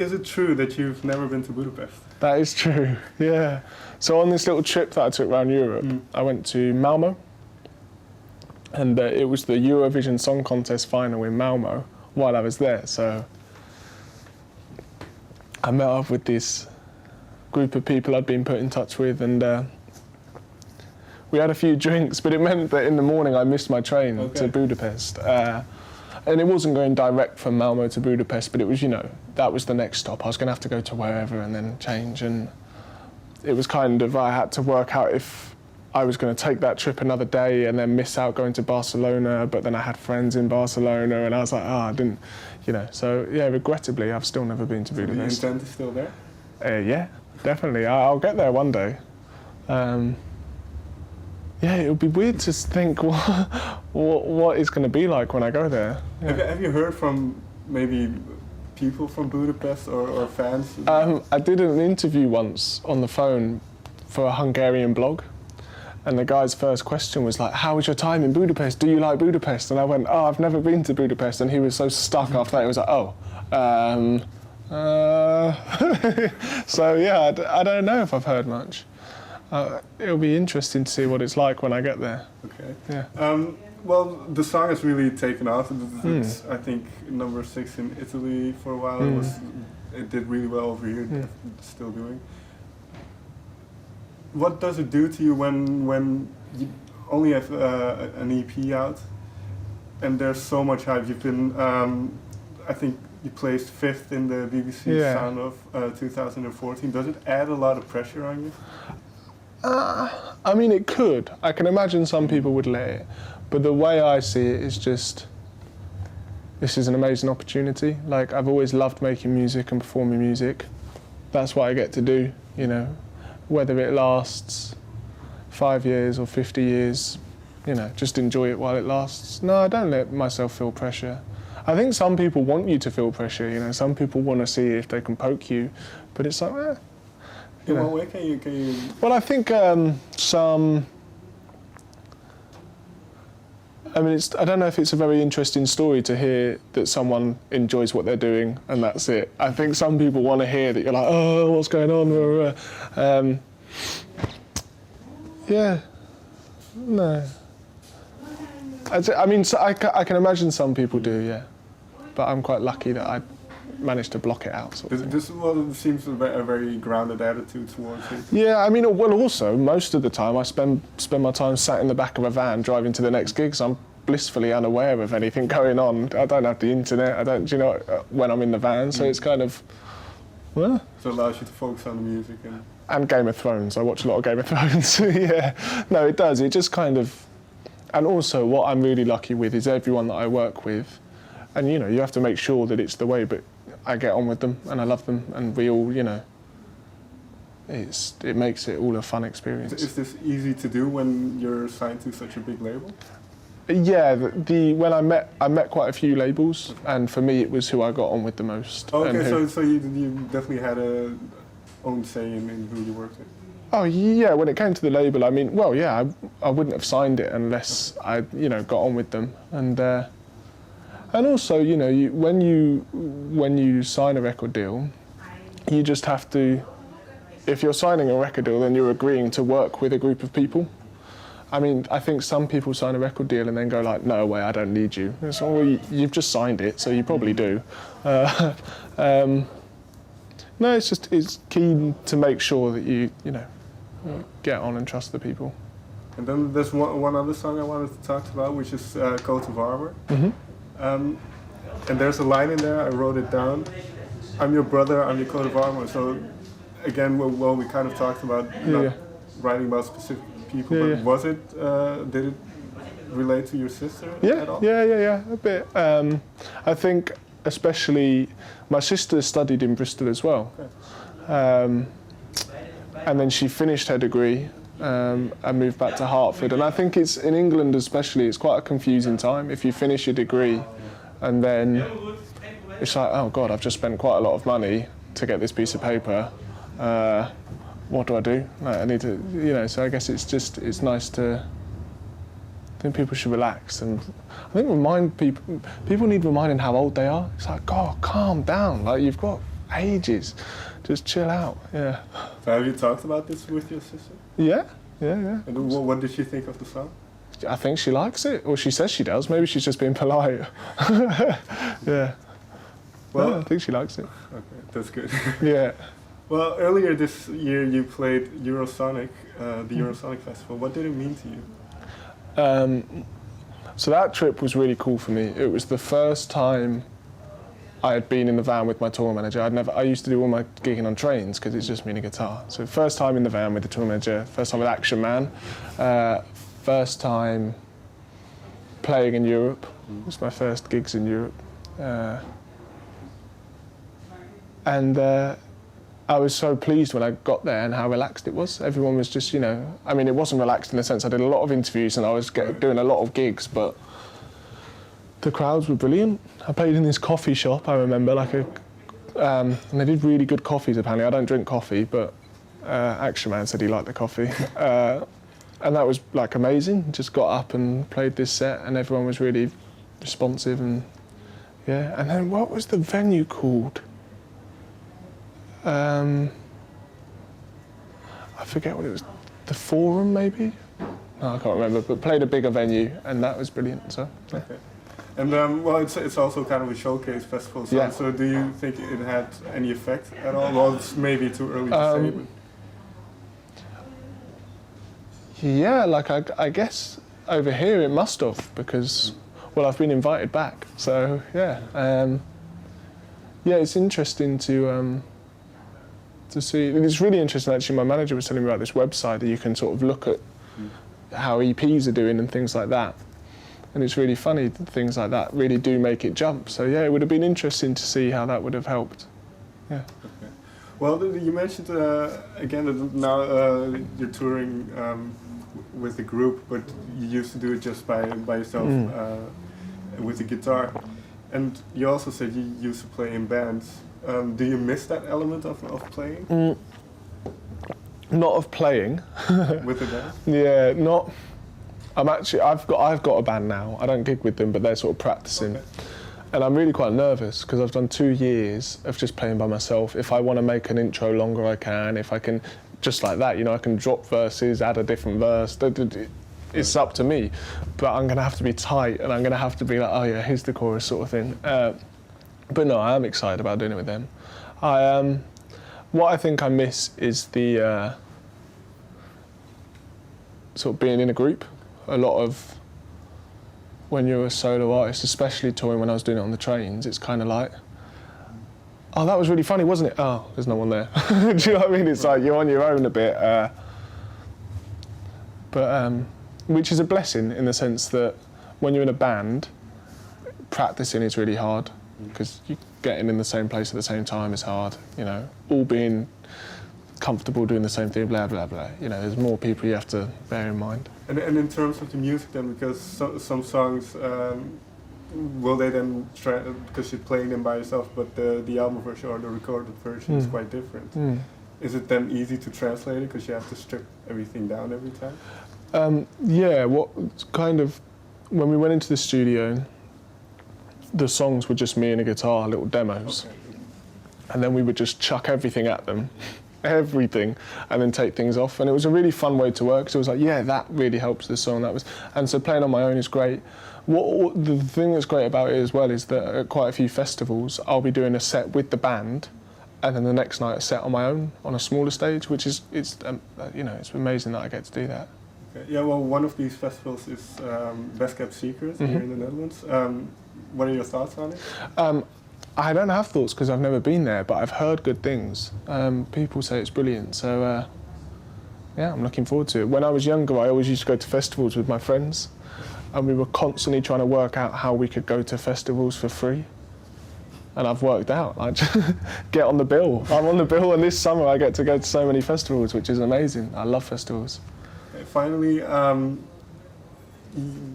Is it true that you've never been to Budapest? That is true, yeah. So on this little trip that I took around Europe, I went to Malmo, and it was the Eurovision Song Contest final in Malmo while I was there. So I met up with this group of people I'd been put in touch with, and we had a few drinks, but it meant that in the morning I missed my train to Budapest. And it wasn't going direct from Malmo to Budapest, but it was, that was the next stop. I was going to have to go to wherever and then change. And it was kind of, I had to work out if I was going to take that trip another day and then miss out going to Barcelona, but then I had friends in Barcelona and I was like, I didn't, So, yeah, regrettably, I've still never been to Budapest. The intent is still there? Yeah, definitely. I'll get there one day. Yeah, it would be weird to think what it's going to be like when I go there. Yeah. Have you heard from maybe people from Budapest or fans? I did an interview once on the phone for a Hungarian blog, and the guy's first question was like, how was your time in Budapest? Do you like Budapest? And I went, I've never been to Budapest. And he was so stuck after that, he was like, So yeah, I don't know if I've heard much. It'll be interesting to see what it's like when I get there. Okay. Yeah. Well, the song has really taken off. It's, I think, number 6 in Italy for a while. It did really well over here. It's still doing. What does it do to you when you only have an EP out and there's so much hype? You've been, I think, you placed 5th in the BBC Sound of 2014. Does it add a lot of pressure on you? I mean, it could. I can imagine some people would let it. But the way I see it is just, this is an amazing opportunity. Like, I've always loved making music and performing music. That's what I get to do, Whether it lasts 5 years or 50 years, just enjoy it while it lasts. No, I don't let myself feel pressure. I think some people want you to feel pressure, Some people want to see if they can poke you. But it's like, In what way can you? Well, I think I don't know if it's a very interesting story to hear that someone enjoys what they're doing and that's it. I think some people want to hear that you're like, oh, what's going on? Yeah, no. I can imagine some people do, yeah. But I'm quite lucky that I managed to block it out. This seems a very grounded attitude towards it. Yeah, also, most of the time I spend my time sat in the back of a van driving to the next gig, so I'm blissfully unaware of anything going on. I don't have the internet, when I'm in the van, so it's kind of, well. So it allows you to focus on the music and Game of Thrones. I watch a lot of Game of Thrones, yeah. No, it does, it just kind of, and also what I'm really lucky with is everyone that I work with, and you have to make sure that it's the way, but I get on with them and I love them and we all, it makes it all a fun experience. Is this easy to do when you're signed to such a big label? Yeah, when I met quite a few labels, and for me it was who I got on with the most. Okay, so you definitely had a own say in who you worked with. Oh yeah, when it came to the label, I wouldn't have signed it unless I got on with them, and also, when you sign a record deal, you just have to, if you're signing a record deal, then you're agreeing to work with a group of people. I think some people sign a record deal and then go like, no way, I don't need you. It's like, well, you've just signed it, so you probably do. No, it's key to make sure that you get on and trust the people. And then there's one other song I wanted to talk about, which is Cultivar. And there's a line in there, I wrote it down. I'm your brother, I'm your cultivar. So again, we kind of talked about not writing about specific people, but was it, did it relate to your sister at all? Yeah, a bit. I think especially, my sister studied in Bristol as well. Okay. And then she finished her degree and moved back to Hertford. And I think it's, in England especially, it's quite a confusing time. If you finish your degree and then it's like, oh God, I've just spent quite a lot of money to get this piece of paper. What do I do? I need to, so I guess it's nice to, I think people should relax and I think people need reminding how old they are. It's like, God, calm down. Like, you've got ages. Just chill out, yeah. So have you talked about this with your sister? Yeah. And what did she think of the song? I think she likes it, or she says she does. Maybe she's just being polite. Yeah. Well, I think she likes it. Okay, that's good. Yeah. Well, earlier this year you played EuroSonic, the EuroSonic Festival. What did it mean to you? So that trip was really cool for me. It was the first time I had been in the van with my tour manager. I used to do all my gigging on trains because it's just me and a guitar. So first time in the van with the tour manager, first time with Action Man, first time playing in Europe. It was my first gigs in Europe. And I was so pleased when I got there and how relaxed it was. Everyone was just, I mean, it wasn't relaxed in the sense I did a lot of interviews and I was doing a lot of gigs, but the crowds were brilliant. I played in this coffee shop, I remember, and they did really good coffees apparently. I don't drink coffee, but Action Man said he liked the coffee. And that was like amazing. Just got up and played this set and everyone was really responsive and yeah. And then what was the venue called? I forget what it was. The Forum, maybe? No, I can't remember, but played a bigger venue and that was brilliant, so yeah. Okay. And well, it's also kind of a showcase festival, so, Yeah. so do you think it had any effect at all? Well, it's maybe too early to say, but... Yeah, I guess over here it must have because, well, I've been invited back. So yeah, yeah, it's interesting to see. It's really interesting actually. My manager was telling me about this website that you can sort of look at how EPs are doing and things like that. And it's really funny that things like that really do make it jump. So yeah, it would have been interesting to see how that would have helped. Yeah. Okay. Well, you mentioned again that now you're touring with a group, but you used to do it just by yourself with the guitar. And you also said you used to play in bands. Do you miss that element of playing? Not of playing. With the band? Yeah, not. I've got a band now. I don't gig with them, but they're sort of practicing. Okay. And I'm really quite nervous because I've done 2 years of just playing by myself. If I want to make an intro longer, I can. If I can, just like that, I can drop verses, add a different verse. It's up to me. But I'm going to have to be tight and I'm going to have to be like, oh yeah, here's the chorus sort of thing. But no, I am excited about doing it with them. What I think I miss is the sort of being in a group. A lot of when you're a solo artist, especially touring when I was doing it on the trains, it's kind of like, oh, that was really funny, wasn't it? Oh, there's no one there. Do you know what I mean? It's like you're on your own a bit. But which is a blessing in the sense that when you're in a band, practicing is really hard because you getting in the same place at the same time is hard. All being comfortable doing the same thing, blah, blah, blah. There's more people you have to bear in mind. And in terms of the music then, because some songs, will they then, because you're playing them by yourself, but the album version or the recorded version is quite different. Is it then easy to translate it because you have to strip everything down every time? Yeah, when we went into the studio, the songs were just me and a guitar, little demos. Okay. And then we would just chuck everything at them. Everything, and then take things off, and it was a really fun way to work. So it was like, yeah, that really helps the song. And so playing on my own is great. The thing that's great about it as well is that at quite a few festivals, I'll be doing a set with the band, and then the next night a set on my own on a smaller stage, which is it's amazing that I get to do that. Okay. Yeah, well, one of these festivals is Best Kept Secret here in the Netherlands. What are your thoughts on it? I don't have thoughts because I've never been there, but I've heard good things. People say it's brilliant, so yeah, I'm looking forward to it. When I was younger, I always used to go to festivals with my friends, and we were constantly trying to work out how we could go to festivals for free. And I've worked out, get on the bill. I'm on the bill, and this summer I get to go to so many festivals, which is amazing. I love festivals. Okay, finally,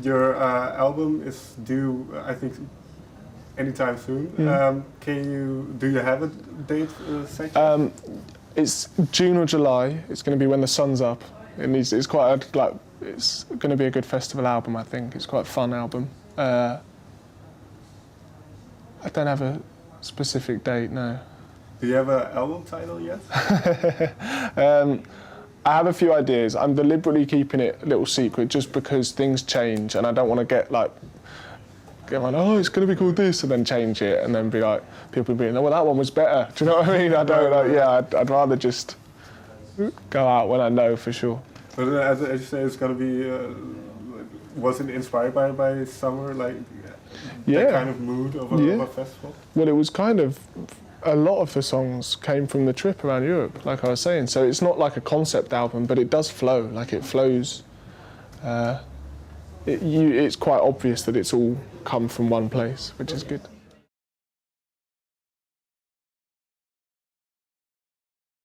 your album is due, I think, anytime soon. Do you have a date set? It's June or July. It's going to be when the sun's up. It's going to be a good festival album, I think. It's quite a fun album. I don't have a specific date, no. Do you have an album title yet? I have a few ideas. I'm deliberately keeping it a little secret just because things change and I don't want to get like, oh, it's going to be called this, and then change it and then be like, people being, oh, well, that one was better. Do you know what I mean? I don't like, yeah, I'd rather just go out when I know for sure. But as you say, it's going to be, was it inspired by summer, like that kind of mood of a festival? Well, it was kind of, a lot of the songs came from the trip around Europe, like I was saying. So it's not like a concept album, but it does flow. Like it flows. It's quite obvious that it's all come from one place, which is good.